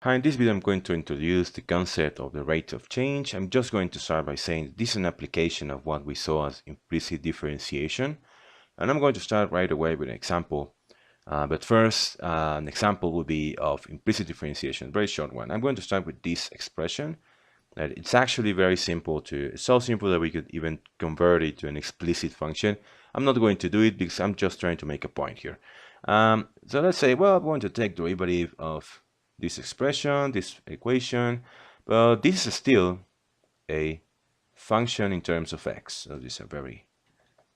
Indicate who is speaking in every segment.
Speaker 1: Hi, in this video I'm going to introduce the concept of the rate of change. I'm just going to start by saying this is an application of what we saw as implicit differentiation. And I'm going to start right away with an example. But first, an example will be of implicit differentiation, very short one. I'm going to start with this expression. That it's actually very simple it's so simple that we could even convert it to an explicit function. I'm not going to do it because I'm just trying to make a point here. So let's say, well, I'm going to take derivative of this expression, this equation, but this is still a function in terms of x. So this is a very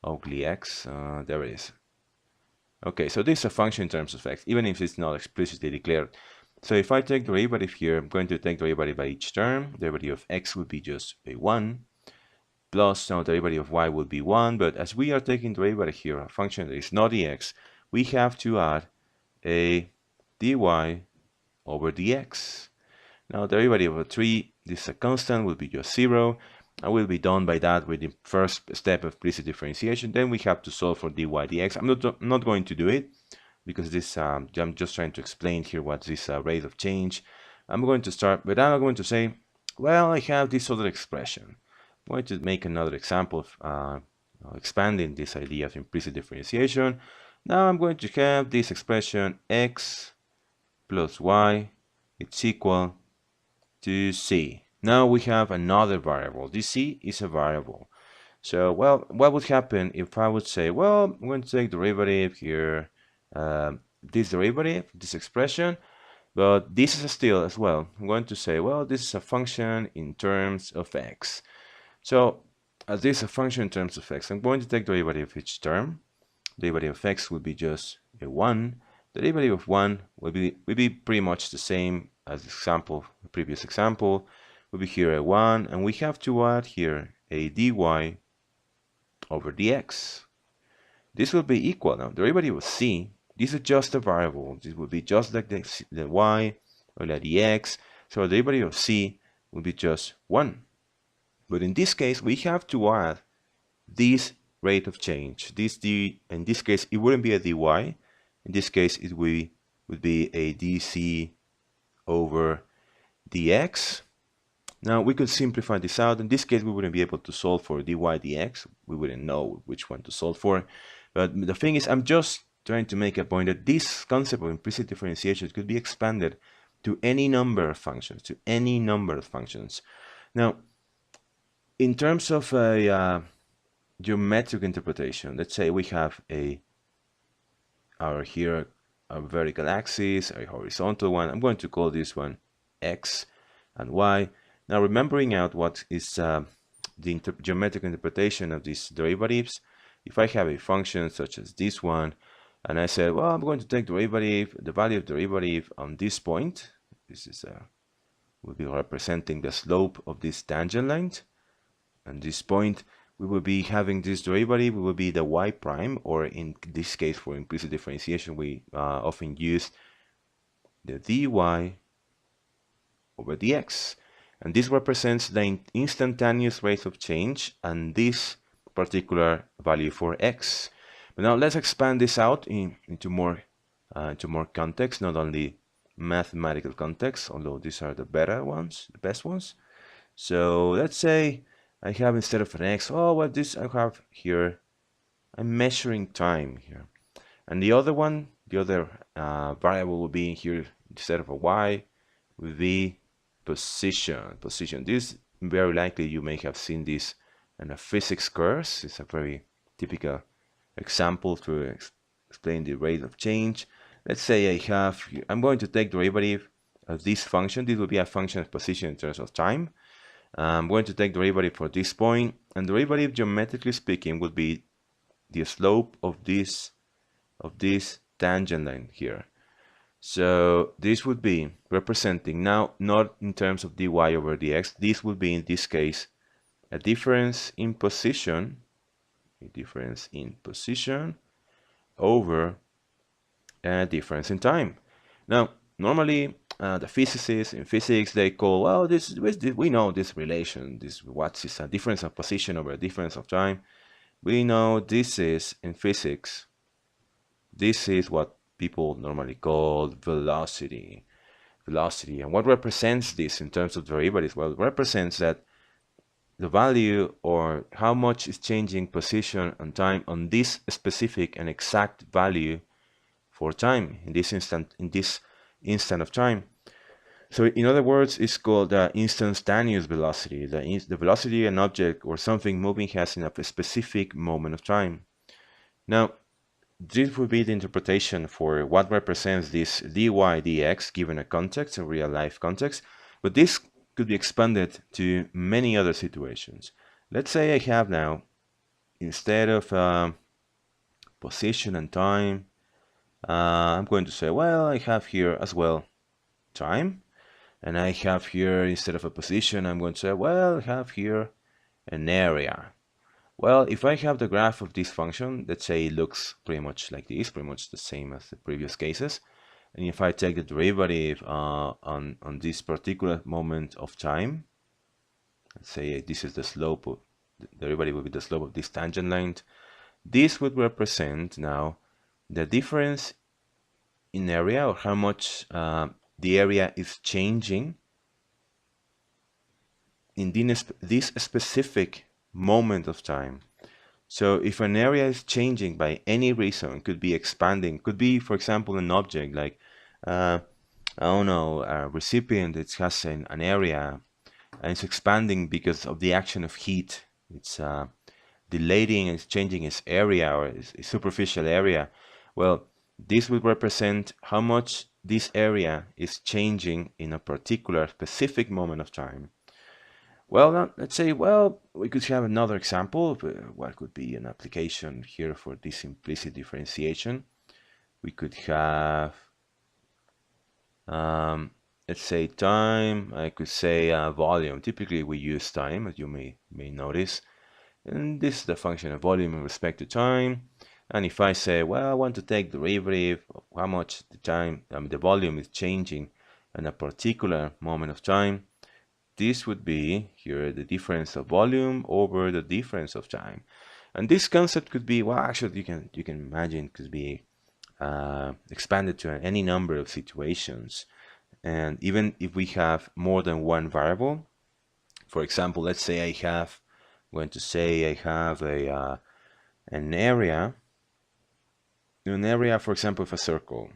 Speaker 1: ugly x. There it is. Okay, so this is a function in terms of x, even if it's not explicitly declared. So if I take derivative here, I'm going to take derivative by each term. Derivative of x would be just a 1, plus now derivative of y will be 1. But as we are taking derivative here, a function that is not dx, we have to add a dy over dx. Now derivative of 3, this is a constant, will be just 0. And we'll be done by that with the first step of implicit differentiation. Then we have to solve for dy dx. I'm not going to do it because this I'm just trying to explain here what this rate of change. I'm going to start, but I'm going to say, well, I have this other expression. I'm going to make another example of expanding this idea of implicit differentiation. Now I'm going to have this expression x plus y, it's equal to c. Now we have another variable. This c is a variable. So, well, what would happen if I would say, well, I'm going to take derivative here, this derivative, this expression, but this is still as well. I'm going to say, well, this is a function in terms of x. So, as this is a function in terms of x, I'm going to take derivative of each term. Derivative of x will be just a 1. Derivative of 1 will be pretty much the same as the previous example. Will be here a 1, and we have to add here a dy over dx. This will be equal now. Derivative of c, this is just a variable. This will be just like the y or the dx. So the derivative of c will be just 1. But in this case, we have to add this rate of change. In this case, it wouldn't be a dy. In this case, it would be a dc over dx. Now we could simplify this out. In this case, we wouldn't be able to solve for dy dx. We wouldn't know which one to solve for. But the thing is, I'm just trying to make a point that this concept of implicit differentiation could be expanded to any number of functions, Now, in terms of a geometric interpretation, let's say we have here a vertical axis, a horizontal one. I'm going to call this one x and y. Now, remembering out what is the geometric interpretation of these derivatives, if I have a function such as this one, and I said, well, I'm going to take the value of derivative on this point. This is will be representing the slope of this tangent line. And this point, we will be having this derivative, will be the y prime, or in this case, for implicit differentiation, we often use the dy over dx. And this represents the instantaneous rate of change and this particular value for x. But now let's expand this out into more context, not only mathematical context, although these are the better ones, the best ones. So let's say I have, instead of an x, oh, well, this I have here, I'm measuring time here. And the other one, the other variable will be here, instead of a y, will be position. This, very likely you may have seen this in a physics course. It's a very typical example to explain the rate of change. Let's say I'm going to take derivative of this function. This will be a function of position in terms of time. I'm going to take derivative for this point, and derivative, geometrically speaking, would be the slope of this tangent line here. So this would be representing, now not in terms of dy over dx, this would be in this case a difference in position, over a difference in time. Now, normally the physicists in physics, they call, well, we know this relation, what is a difference of position over a difference of time. We know this is, in physics, this is what people normally call velocity. velocity. And what represents this in terms of derivatives? Well, it represents that the value or how much is changing position and time on this specific and exact value for time in this instant of time. So in other words, it's called instantaneous velocity, the velocity an object or something moving has in a specific moment of time. Now, this would be the interpretation for what represents this dy dx given a context, a real life context, but this could be expanded to many other situations. Let's say I have now, instead of position and time, I'm going to say, well, I have here as well time, and I have here, instead of a position, I'm going to say, well, I have here an area. Well, if I have the graph of this function, let's say it looks pretty much like this, pretty much the same as the previous cases. And if I take the derivative on this particular moment of time, let's say this is the slope of the derivative will be the slope of this tangent line. This would represent now the difference in area, or how much the area is changing in this specific moment of time. So if an area is changing by any reason, could be expanding, could be, for example, an object like, I don't know, a recipient that has an area and it's expanding because of the action of heat. It's dilating and it's changing its area or its superficial area. Well, this will represent how much this area is changing in a particular specific moment of time. Well, now, let's say, well, we could have another example of what could be an application here for this implicit differentiation. We could have, let's say time, I could say volume. Typically we use time, as you may notice. And this is the function of volume in respect to time. And if I say, well, I want to take the derivative of how much the time, the volume is changing in a particular moment of time, this would be here the difference of volume over the difference of time. And this concept could be, well, actually you can imagine it could be expanded to any number of situations. And even if we have more than one variable, for example, let's say I have, I'm going to say I have an area, for example, of a circle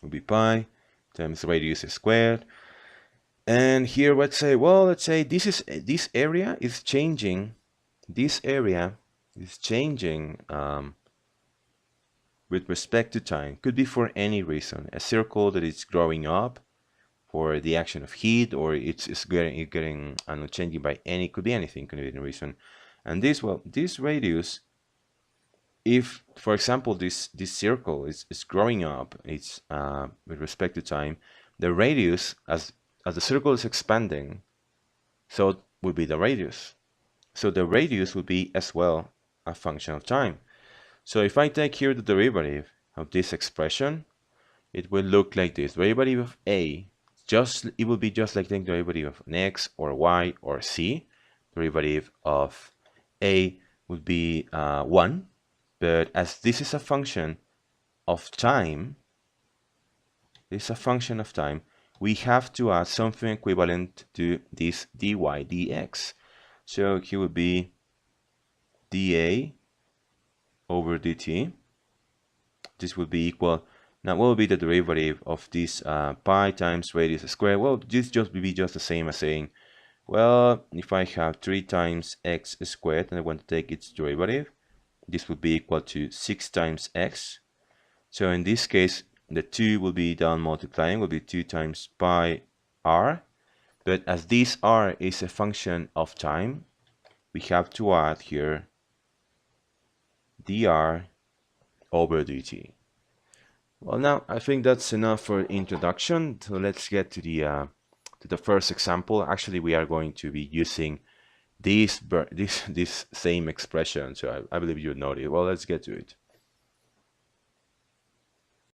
Speaker 1: would be pi times radius squared. And here, let's say, well, let's say this area is changing. This area is changing with respect to time. Could be for any reason. A circle that is growing up for the action of heat, or it's getting changing by any, could be anything, could be any reason. And this, well, this radius, if, for example, this circle is growing up, it's with respect to time, the radius as the circle is expanding, so it will be the radius. So the radius will be as well a function of time. So if I take here the derivative of this expression, it will look like this. Derivative of a, it will be just like the derivative of an x or y or c. Derivative of a would be 1, but as this is a function of time, we have to add something equivalent to this dy dx. So here would be dA over dt. This would be equal, now what will be the derivative of this pi times radius squared? Well, this just will be just the same as saying, well, if I have 3 times x squared and I want to take its derivative, this would be equal to 6 times x. So in this case, the 2 will be done multiplying, will be 2 times pi r. But as this r is a function of time, we have to add here dr over dt. Well, now I think that's enough for introduction. So let's get to the first example. Actually, we are going to be using this same expression. So I believe you know it. Well, let's get to it.